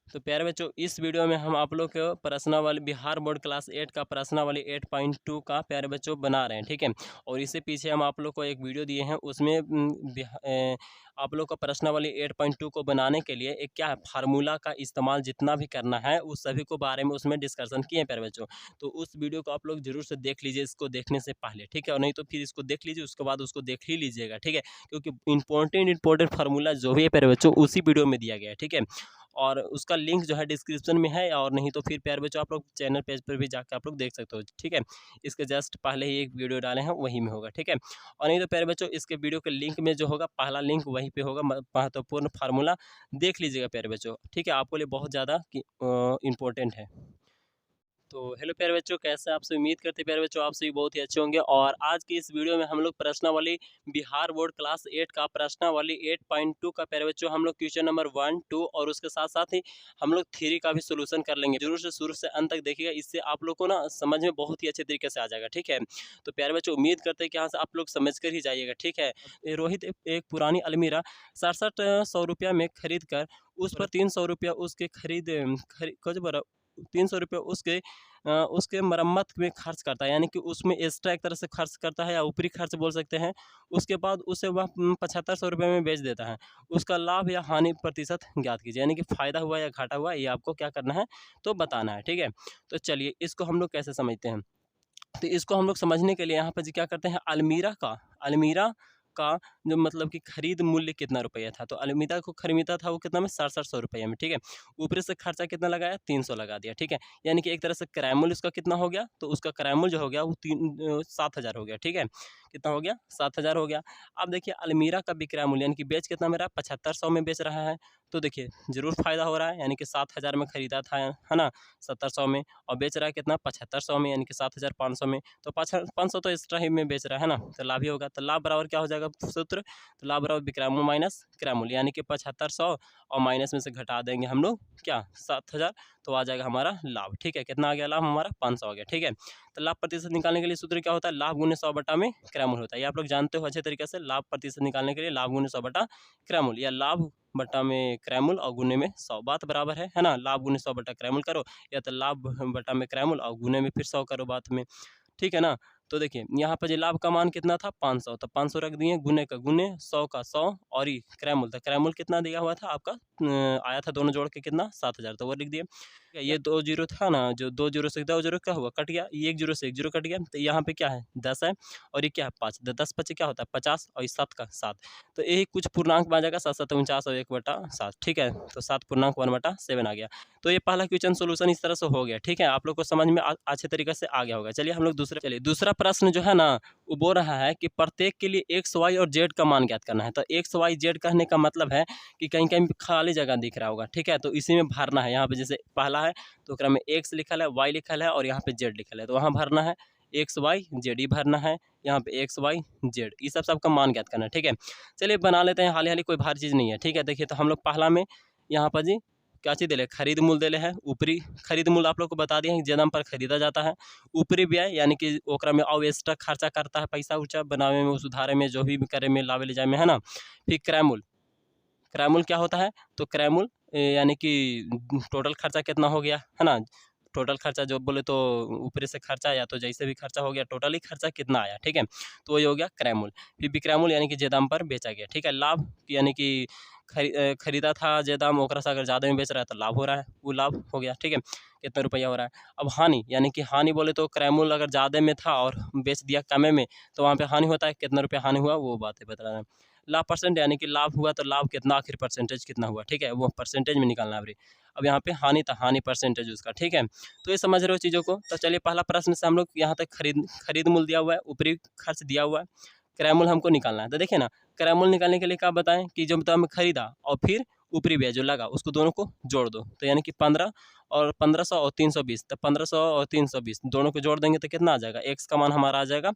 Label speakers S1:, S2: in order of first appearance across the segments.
S1: तो प्यारे बच्चों, इस वीडियो में हम आप लोग को प्रश्नावली बिहार बोर्ड क्लास 8 का प्रश्नावली 8.2 का प्यारे बच्चों बना रहे हैं, ठीक है। और इससे पीछे हम आप लोग को एक वीडियो दिए हैं, उसमें आप लोग को प्रश्नावली 8.2 को बनाने के लिए एक क्या है फार्मूला का इस्तेमाल जितना भी करना है उस सभी को बारे में उसमें डिस्कशन किए हैं प्यारे बच्चों। तो उस वीडियो को आप लोग जरूर से देख लीजिए इसको देखने से पहले, ठीक है। और नहीं तो फिर इसको देख लीजिए, उसके बाद उसको देख ही लीजिएगा, ठीक है। क्योंकि इंपॉर्टेंट फार्मूला जो भी है प्यारे बच्चों उसी वीडियो में दिया गया है, ठीक है। और उसका लिंक जो है डिस्क्रिप्शन में है, और नहीं तो फिर प्यारे बच्चों आप लोग चैनल पेज पर भी जाकर आप लोग देख सकते हो, ठीक है। इसके जस्ट पहले ही एक वीडियो डाले हैं वही में होगा, ठीक है। और नहीं तो प्यारे बच्चों इसके वीडियो के लिंक में जो होगा पहला लिंक वहीं पे होगा, महत्वपूर्ण फार्मूला देख लीजिएगा प्यारे बच्चों, ठीक है। आपके लिए बहुत ज़्यादा इंपॉर्टेंट है। तो हेलो प्यारे बच्चों, कैसे आपसे उम्मीद करते हैं प्यारे बच्चों आप सभी बहुत ही अच्छे होंगे। और आज की इस वीडियो में हम लोग प्रश्नावली बिहार बोर्ड क्लास 8 का प्रश्नावली 8.2 का प्यारे बच्चों हम लोग क्वेश्चन नंबर 1, 2 और उसके साथ साथ ही हम लोग 3 का भी सोल्यूशन कर लेंगे। जरूर से शुरू से अंत तक देखिएगा, इससे आप लोग को ना समझ में बहुत ही अच्छे तरीके से आ जाएगा, ठीक है। तो प्यारे बच्चों उम्मीद करते हैं कि यहाँ से आप लोग समझ कर ही जाइएगा, ठीक है। रोहित एक पुरानी अलमीरा 6700 रुपया में खरीद कर उस पर 300 रुपया उसके खरीद 300 रुपये उसके मरम्मत में खर्च करता है, यानी कि उसमें एक्स्ट्रा एक तरह से खर्च करता है या ऊपरी खर्च बोल सकते हैं। उसके बाद उसे वह 7500 रुपये में बेच देता है। उसका लाभ या हानि प्रतिशत ज्ञात कीजिए, यानी कि फ़ायदा हुआ या घाटा हुआ ये आपको क्या करना है तो बताना है, ठीक है। तो चलिए इसको हम लोग कैसे समझते हैं। तो इसको हम लोग समझने के लिए यहाँ पर जी क्या करते हैं, अलमीरा का जो मतलब कि खरीद मूल्य कितना रुपया था, तो अलमीरा को खरीदा था वो कितना में 6700 रुपये में, ठीक है। ऊपर से खर्चा कितना लगाया 300 लगा दिया, ठीक है। यानी कि एक तरह से किराया मूल्य उसका कितना हो गया, तो उसका किराया मूल्य जो हो गया वो 7000 हो गया, ठीक है। कितना हो गया 7000 हो गया। अब देखिए अलमीरा का विक्रय मूल्य यानी कि बेच कितना मेरा 7500 में बेच रहा है, तो देखिए जरूर फायदा हो रहा है, यानी कि 7000 में खरीदा था है ना 1700 में, और बेच रहा है कितना 7500 में, यानी कि 7500 में। तो 500 तो एक्स्ट्रा ही में बेच रहा है ना, तो लाभ ही होगा। तो लाभ बराबर क्या हो जाएगा सूत्र, तो लाभ बराबर विक्रय मूल्य माइनस क्रय मूल्य, यानी कि 7500 और माइनस में से घटा देंगे हम लोग क्या 7000, तो आ जाएगा हमारा लाभ, ठीक है। कितना आ गया लाभ हमारा 500 आ गया, ठीक है। तो लाभ प्रतिशत निकालने के लिए सूत्र क्या होता है, लाभ गुने 100 बटा में क्रय मूल्य होता है। ये आप लोग जानते हो अच्छे तरीके से। लाभ प्रतिशत निकालने के लिए लाभ गुने 100 बटा क्रय मूल्य, या लाभ बटा में क्रय मूल्य और गुने में 100 बात बराबर है ना। लाभ गुने 100 बटा क्रय मूल्य करो, या तो लाभ बटा में क्रय मूल्य और गुने में फिर 100 करो बात में, ठीक है ना। तो देखिए यहाँ पर जो लाभ का मान कितना था 500, तो 500 रख दिए, गुने का गुने, 100 का 100, और ये क्रय मूल्य था, क्रय मूल्य कितना दिया हुआ था आपका आया था दोनों जोड़ के कितना 7000, तो वो लिख दिए। ये 2 जीरो था ना, जो 2 जीरो से 2 जीरो क्या हुआ कट गया, ये 1 जीरो से 1 जीरो कट गया, तो यहाँ पे क्या है 10 है, और ये क्या है 5, 10 पचे क्या होता है 50, और इस 7 का 7, तो यही कुछ पूर्णांक में आ जाएगा 7 7 49 और 1/7, ठीक है। तो 7 पूर्णांक 1/7 आ गया। तो ये पहला क्वेश्चन सोल्यूशन इस तरह से हो गया, ठीक है। आप लोग को समझ में अच्छे तरीके से आ गया होगा। चलिए हम लोग दूसरा प्रश्न जो है ना वो बोल रहा है कि प्रत्येक के लिए एक्स वाई और जेड का मान ज्ञात करना है। तो एक्स वाई जेड कहने का मतलब है कि कहीं कहीं खाली जगह दिख रहा होगा, ठीक है। तो इसी में भरना है, यहाँ पे जैसे पहला है तो उसमें में एक्स लिखल है, वाई लिखल है, और यहाँ पे जेड लिखल है, तो वहाँ भरना है एक्स वाई जेड ही भरना है। यहाँ पे एक्स वाई जेड ये सब सबका मान ज्ञात करना है, ठीक है। चलिए बना लेते हैं, हाल ही कोई भारी चीज़ नहीं है, ठीक है। देखिए तो हम लोग पहला में यहाँ पर जी क्या चीज़ दिले खरीद मूल्य दिले है। ऊपरी खरीद मूल्य आप लोग को बता दिए हैं कि जन्म पर खरीदा जाता है। ऊपरी व्यय यानी कि ओकरा में और एक्स्ट्रा खर्चा करता है, पैसा उर्चा बनावे में, सुधारे में, जो भी करे में, लावे ले जाए में, है ना। फिर क्रय मूल्य, क्रय मूल्य क्या होता है, तो क्रय मूल्य यानी कि टोटल खर्चा कितना हो गया, है ना। टोटल खर्चा जो बोले तो ऊपरी से खर्चा या तो जैसे भी खर्चा हो गया, टोटली खर्चा कितना आया, ठीक है। तो वही हो गया क्रय मूल्य। फिर विक्रय मूल्य यानी कि जे दाम पर बेचा गया, ठीक है। लाभ यानी कि खरीदा था जे दाम ओकरा से अगर ज़्यादा में बेच रहा है तो लाभ हो रहा है, वो लाभ हो गया, ठीक है। कितना रुपया हो रहा है। अब हानि यानी कि हानि बोले तो क्रय मूल्य अगर ज़्यादा में था और बेच दिया कमे में, तो वहाँ पे हानि होता है, कितना रुपया हानि हुआ वो बात है बता रहा है। लाभ परसेंट यानी कि लाभ हुआ तो लाभ कितना आखिर परसेंटेज कितना हुआ, ठीक है, वो परसेंटेज में निकालना है। अब यहाँ पे हानि था, हानि परसेंटेज उसका, ठीक है। तो ये समझ रहे हो चीज़ों को। तो चलिए पहला प्रश्न से हम लोग यहाँ तक खरीद मूल्य दिया हुआ है, ऊपरी खर्च दिया हुआ है, क्रय मूल्य हमको निकालना है। तो देखिए ना क्रय मूल्य निकालने के लिए क्या बताएं कि जो मतलब हमें खरीदा और फिर ऊपरी व्यय जो लगा उसको दोनों को जोड़ दो, तो यानी कि 15 और 1500 और 320, तो 1500 और 320 दोनों को जोड़ देंगे तो कितना आ जाएगा, एक्स का मान हमारा आ जाएगा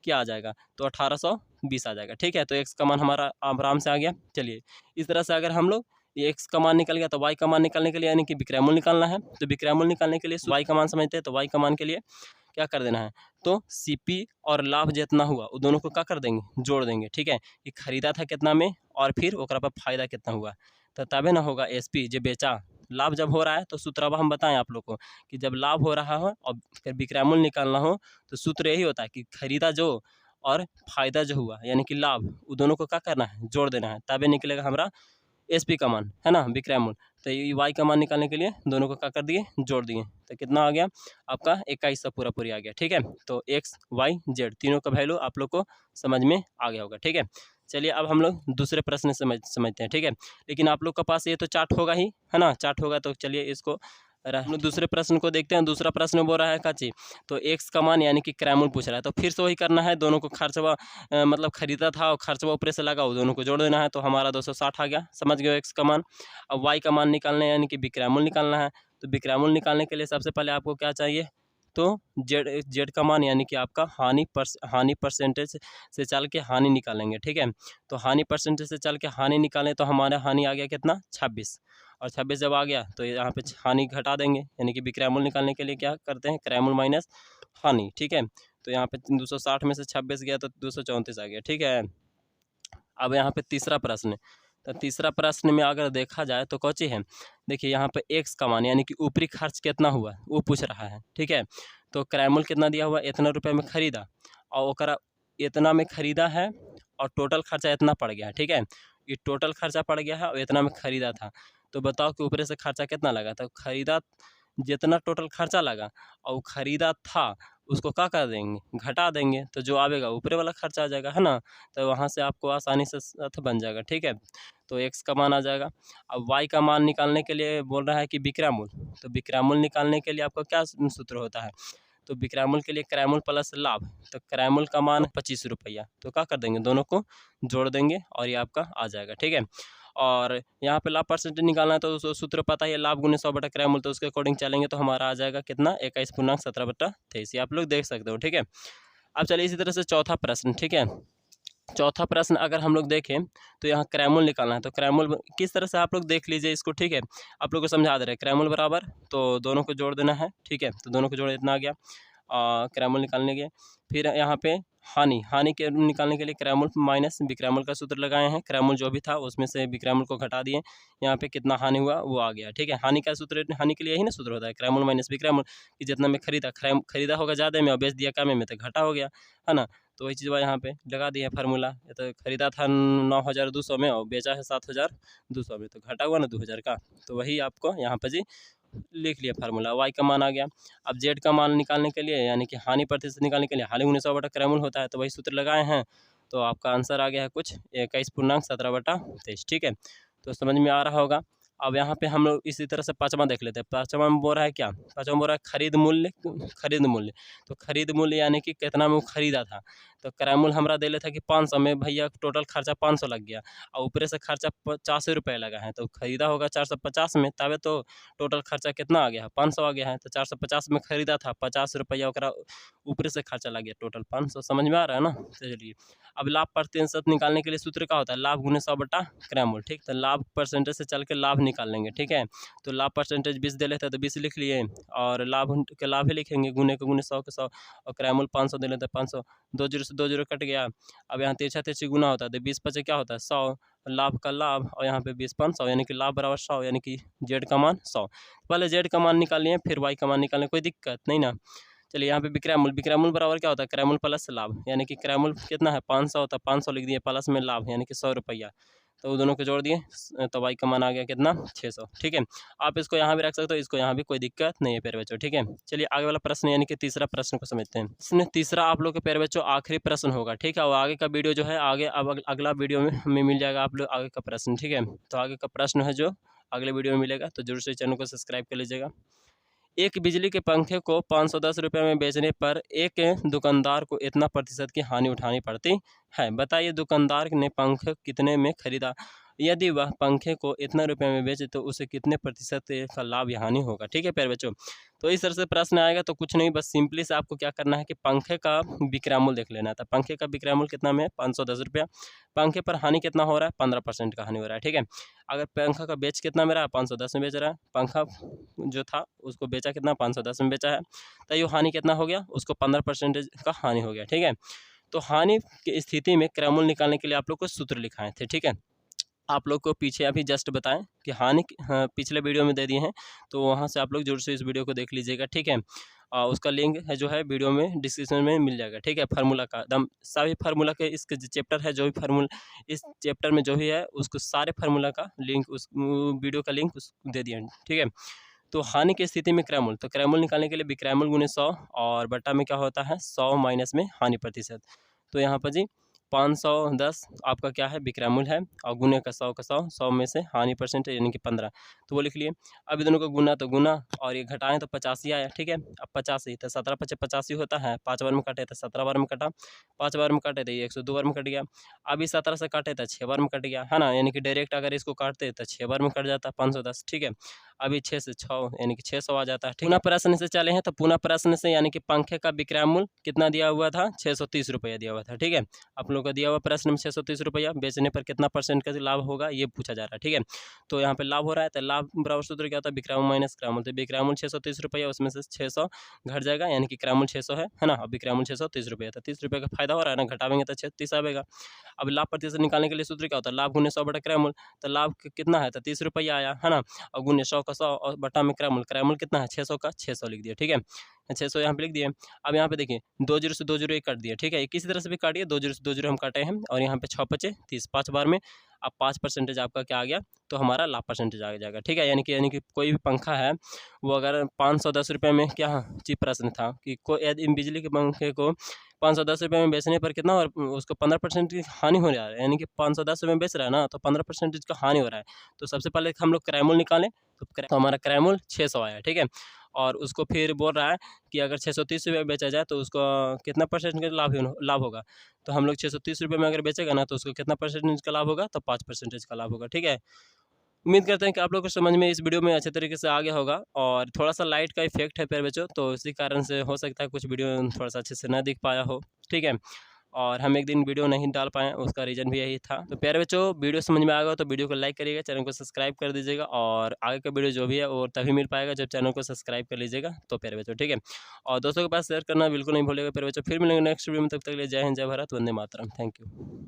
S1: क्या आ जाएगा, तो 1820 आ जाएगा, ठीक है। तो एक्स का मान हमारा आराम से आ गया। चलिए इस तरह से अगर हम लोग ये एक्स का मान निकल गया तो वाई का मान निकालने के लिए यानी कि विक्रय मूल्य निकालना है। तो विक्रय मूल्य निकालने के लिए वाई का मान समझते हैं, तो वाई का मान के लिए क्या कर देना है, तो सीपी और लाभ जितना हुआ वो दोनों को क्या कर देंगे, जोड़ देंगे, ठीक है। ये खरीदा था कितना में और फिर ओकरा पर फायदा कितना हुआ, तो तबे ना होगा एसपी जो बेचा लाभ जब हो रहा है तो सूत्र अब हम बताएं आप लोग को कि जब लाभ हो रहा हो और फिर विक्रयमूल्य निकालना हो तो सूत्र यही होता है कि खरीदा जो और फायदा जो हुआ यानी कि लाभ, वो दोनों को क्या करना है, जोड़ देना है, तभी निकलेगा हमारा एसपी का मान, है ना, विक्रय मूल्य। तो ये वाई का मान निकालने के लिए दोनों को क्या कर दिए, जोड़ दिए, तो कितना आ गया आपका 2100 पूरा पूरी आ गया। ठीक है, तो एक्स वाई जेड तीनों का वैल्यू आप लोग को समझ में आ गया होगा। ठीक है, चलिए अब हम लोग दूसरे प्रश्न समझते हैं। ठीक है, लेकिन आप लोग के पास ये तो चार्ट होगा ही, है ना, चार्ट होगा तो चलिए इसको हम लोग दूसरे प्रश्न को देखते हैं। दूसरा प्रश्न बोल रहा है काची, तो एक्स का मान यानी कि क्रय मूल्य पूछ रहा है, तो फिर से वही करना है, दोनों को खर्चवा मतलब खरीदा था और खर्चवा ऊपर से लगा, दोनों को जोड़ देना है, तो हमारा 260 आ गया, समझ गए एक्स का मान। अब वाई का मान निकालना है यानी कि विक्रय मूल्य निकालना है, तो विक्रय मूल्य निकालने के लिए सबसे पहले आपको क्या चाहिए, तो जेड का मान यानी कि आपका हानि परसेंटेज से चल के हानि निकालेंगे। ठीक है, तो हानि परसेंटेज से चल के हानि निकालें तो हमारा हानि आ गया कितना, 26, और 26 जब आ गया तो यहाँ पे हानि घटा देंगे, यानी कि विक्रय मूल्य निकालने के लिए क्या करते हैं, क्रय मूल्य माइनस हानि। ठीक है, तो यहाँ पे 260 में से 26 गया तो 234 आ गया। ठीक है, अब यहाँ पे तीसरा प्रश्न, तो तीसरा प्रश्न में अगर देखा जाए तो कौची है, देखिए यहाँ पे एक्स का मान यानी कि ऊपरी खर्च कितना हुआ वो पूछ रहा है। ठीक है, तो क्रय मूल्य कितना दिया हुआ, इतना रुपये में खरीदा और ओकरा इतना में खरीदा है और टोटल खर्चा इतना पड़ गया है। ठीक है, ये टोटल खर्चा पड़ गया है और इतना में खरीदा था, तो बताओ कि ऊपरी से खर्चा कितना लगा, तो खरीदा जितना टोटल खर्चा लगा और खरीदा था उसको क्या कर देंगे, घटा देंगे, तो जो आवेगा ऊपरे वाला खर्चा आ जाएगा, है ना, तो वहाँ से आपको आसानी से साथ बन जाएगा। ठीक है, तो एक्स का मान आ जाएगा। अब वाई का मान निकालने के लिए बोल रहा है कि विक्रय मूल्य, तो विक्रय मूल्य निकालने के लिए आपका क्या सूत्र होता है, तो विक्रय मूल्य के लिए क्रय मूल्य प्लस लाभ, तो क्रय मूल्य का मान 25 रुपया, तो क्या कर देंगे, दोनों को जोड़ देंगे और ये आपका आ जाएगा। ठीक है, और यहाँ पे लाभ परसेंटेज निकालना है तो सूत्र पता है, लाभ गुने 100 बटा क्रय मूल्य, तो उसके अकॉर्डिंग चलेंगे तो हमारा आ जाएगा कितना, 21.17/23, आप लोग देख सकते हो। ठीक है, अब चलिए इसी तरह से चौथा प्रश्न। ठीक है, चौथा प्रश्न अगर हम लोग देखें तो यहाँ क्रय मूल्य निकालना है, तो क्रय मूल्य किस तरह से आप लोग देख लीजिए इसको। ठीक है, आप लोग को समझा दे रहे हैं, क्रय मूल्य बराबर तो दोनों को जोड़ देना है। ठीक है, तो दोनों को जोड़ इतना आ गया, क्रय मूल्य निकालने के फिर यहाँ पे हानि के निकालने के लिए क्रय मूल्य माइनस विक्रय मूल्य का सूत्र लगाए हैं, क्रय मूल्य जो भी था उसमें से विक्रय मूल्य को घटा दिए, यहाँ पे कितना हानि हुआ वो आ गया। ठीक है, हानि का सूत्र, हानि के लिए यही ना सूत्र होता है, क्रय मूल्य माइनस विक्रय मूल्य, कि जितना में खरीदा होगा ज़्यादा में और बेच दिया कम में तो घाटा हो गया, है ना, तो वही चीज़ यहाँ पे लगा दिया फार्मूला, तो खरीदा था 9200 में और बेचा है 7200 में, तो घाटा हुआ ना 2000 का, तो वही आपको यहाँ पे जी लिख लिया फार्मूला, वाई का मान आ गया। अब जेड का मान निकालने के लिए यानी कि हानि प्रतिशत निकालने के लिए हानि 1900 बटा क्रय मूल्य होता है, तो वही सूत्र लगाए हैं, तो आपका आंसर आ गया है कुछ 21.17/23। ठीक है, तो समझ में आ रहा होगा। अब यहाँ पे हम लोग इसी तरह से पाँचवा देख लेते हैं। पाँचवा में बोल रहा है क्या, पाँचवा में बोल रहा है खरीद मूल्य, तो खरीद मूल्य यानी कि कितना में वो खरीदा था, तो क्रय मूल्य हमारा दे लेता कि 500 में, भैया टोटल खर्चा 500 लग गया और ऊपर से खर्चा 50 रुपये लगा है, तो खरीदा होगा 450 में, तबे तो टोटल खर्चा कितना आ गया है, 500 आ गया है, तो 450 में खरीदा था, 50 रुपया ओकरा ऊपर से खर्चा लग गया, टोटल 500, समझ में आ रहा है ना। चलिए, अब लाभ प्रतिशत निकालने के लिए सूत्र क्या होता है, लाभ गुने 100 बटा क्रय मूल्य। ठीक, तो लाभ परसेंटेज से चल के लाभ निकाल लेंगे। ठीक है, तो लाभ परसेंटेज 20 दे लेते हैं तो 20 लिख लिए, और लाभ के लाभ ही लिखेंगे, गुने के गुने 100 के 100, और क्रय मूल्य 500 दे लेते हैं 500, 2 जीरो से 2 जीरो कट गया। अब यहाँ तिरछा तिरछी गुना होता है, तो 20 पचे क्या होता है 100, लाभ का लाभ, और यहाँ पे 20 500 यानी कि लाभ बराबर 100, यानी कि जेड का मान 100। पहले जेड का मान निकाल लिए, फिर वाई का मान निकालने, कोई दिक्कत नहीं ना। चलिए, यहाँ पे विक्रय मूल्य बराबर क्या होता है, क्रय मूल्य प्लस लाभ, यानी कि क्रय मूल्य कितना है 500 होता है, 500 लिख दिए, प्लस में लाभ यानी कि 100 रुपया, तो वो दोनों को जोड़ दिए तो वाई का मान आ गया कितना 600। ठीक है, आप इसको यहाँ भी रख सकते हो, इसको यहाँ भी, कोई दिक्कत नहीं है प्यारे बच्चों। ठीक है, चलिए आगे वाला प्रश्न यानी कि तीसरा प्रश्न को समझते हैं। इसमें तीसरा आप लोग के प्यारे बच्चों आखिरी प्रश्न होगा। ठीक है, और आगे का वीडियो जो है आगे, अब अगला वीडियो में हमें मिल जाएगा आप लोग आगे का प्रश्न। ठीक है, तो आगे का प्रश्न है जो अगले वीडियो में मिलेगा, तो जरूर से चैनल को सब्सक्राइब कर लीजिएगा। एक बिजली के पंखे को 510 रुपये में बेचने पर एक दुकानदार को इतना प्रतिशत की हानि उठानी पड़ती है, बताइए दुकानदार ने पंखे कितने में खरीदा, यदि वह पंखे को इतना रुपये में बेचे तो उसे कितने प्रतिशत का लाभ या हानि होगा। ठीक है प्यारे बच्चों, तो इस तरह से प्रश्न आएगा, तो कुछ नहीं, बस सिंपली से आपको क्या करना है कि पंखे का विक्रय मूल्य देख लेना था। पंखे का विक्रय मूल्य कितना में 510 रुपया, पंखे पर हानि कितना हो रहा है 15% का हानि हो रहा है। ठीक है, अगर पंखा का बेच कितना में रहा है 510 में बेच रहा है, पंखा जो था उसको बेचा कितना 510 में बेचा है, तो ये हानि कितना हो गया, उसको 15% का हानि हो गया। ठीक है, तो हानि की स्थिति में क्रय मूल्य निकालने के लिए आप लोग को सूत्र लिखाए थे। ठीक है, आप लोग को पीछे अभी जस्ट बताएं कि हानि हाँ, पिछले वीडियो में दे दिए हैं, तो वहाँ से आप लोग जरूर से इस वीडियो को देख लीजिएगा, ठीक है। उसका लिंक है जो है वीडियो में डिस्क्रिप्शन में मिल जाएगा, ठीक है। फार्मूला का एकदम सभी फार्मूला के इसके चैप्टर है, जो भी फार्मूला इस चैप्टर में जो भी है उसको सारे फार्मूला का लिंक उस वीडियो का लिंक उस दे दिया, ठीक है। तो हानि की स्थिति में क्रैमूल, तो क्रैमूल निकालने के लिए विक्रैमूल गुने 100 और बट्टा में क्या होता है 100 माइनस में हानि प्रतिशत। तो यहाँ पर जी 510 आपका क्या है विक्रैमूल है, और गुने का 100 100 में से हानि परसेंट यानी कि 15, तो वो लिख लिए। अब दोनों को गुना तो गुना और ये घटाएं तो 85 आया, ठीक है। अब 85 तो 17 पचे 85 होता है, 5 बार में काटे तो 17 बार में कटा, 5 बार में काटे तो ये 102 बार में कट गया। अभी 17 से काटे तो 6 बार में कट गया, है ना, यानी कि डायरेक्ट अगर इसको काटते तो 6 बार में कट जाता 510, ठीक है। अभी 6 से 6 यानी कि 600 आ जाता है, ठीक है। पुनः प्रश्न से चले हैं, तो पुनः प्रश्न से यानी कि पंखे का विक्रय कितना दिया हुआ था 630 रुपया दिया हुआ था, ठीक है। आप लोग का दिया हुआ प्रश्न में 630 रुपया, बेचने पर कितना परसेंट का लाभ होगा ये पूछा जा रहा है, ठीक है। तो यहाँ पे लाभ हो रहा है, तो लाभ बराबर सूत्र क्या होता है विक्रय माइनस क्रय, तो विक्रय 630 रुपया, उसमें से 600 घट जाएगा, यानी कि क्रय 600 है ना। अब विक्रय 630 रुपया, तो 30 रुपये का फायदा हो रहा है ना, घटावेंगे तो 36 आएगा। अब लाभ प्रतिशत निकालने के लिए सूत्र क्या होता है लाभ गुने 100 बटा क्रय, तो लाभ कितना है तो 30 रुपया आया, है ना। और गुने 100 का 100 और बटा में क्रय कितना है 600 का 600 लिख दिया, ठीक है। 600 यहाँ पे लिख दिए। अब यहाँ पे देखिए 2 जीरो से 2 जीरो एक काट दिया, ठीक है। किसी तरह से भी काटिए, 2 जीरो से 2 जीरो हम काटे हैं, और यहाँ पे 6 पचे 30, 5 बार में अब 5% आपका क्या आ गया, तो हमारा लाभ परसेंटेज आ जाएगा, ठीक है। यानी कि कोई भी पंखा है वो अगर 510 रुपये में, क्या चीप प्रश्न था कि कोई यदि बिजली के पंखे को 510 रुपये में बेचने पर कितना, और उसको 15% की हानि हो रहा है, यानी कि 510 रुपये में बेच रहा है ना, तो 15% का हानि हो रहा है। तो सबसे पहले हम लोग क्रैमूल निकालें, तो हमारा क्रैमूल 600 आया, ठीक है। और उसको फिर बोल रहा है कि अगर 630 रुपये बेचा जाए तो उसको कितना परसेंट का लाभ होगा। तो हम लोग 630 रुपये में अगर बेचेगा ना, तो उसको कितना परसेंटेज का लाभ होगा, तो 5% का लाभ होगा, ठीक है। उम्मीद करते हैं कि आप लोग को समझ में इस वीडियो में अच्छे तरीके से आ गया होगा, और थोड़ा सा लाइट का इफेक्ट है प्यारे बच्चों, तो इसी कारण से हो सकता है कुछ वीडियो थोड़ा सा अच्छे से ना दिख पाया हो, ठीक है। और हम एक दिन वीडियो नहीं डाल पाए, उसका रीज़न भी यही था। तो प्यारे बच्चों वीडियो समझ में आ गया तो वीडियो को लाइक करिएगा, चैनल को सब्सक्राइब कर दीजिएगा, और आगे का वीडियो जो भी है वो तभी मिल पाएगा जब चैनल को सब्सक्राइब कर लीजिएगा, तो प्यारे बच्चों, ठीक है। और दोस्तों के पास शेयर करना बिल्कुल नहीं भूलिएगा प्यारे बच्चों। फिर मिलेंगे नेक्स्ट वीडियो में, तब तक के लिए जय हिंद, जय भारत, वंदे मातरम, थैंक यू।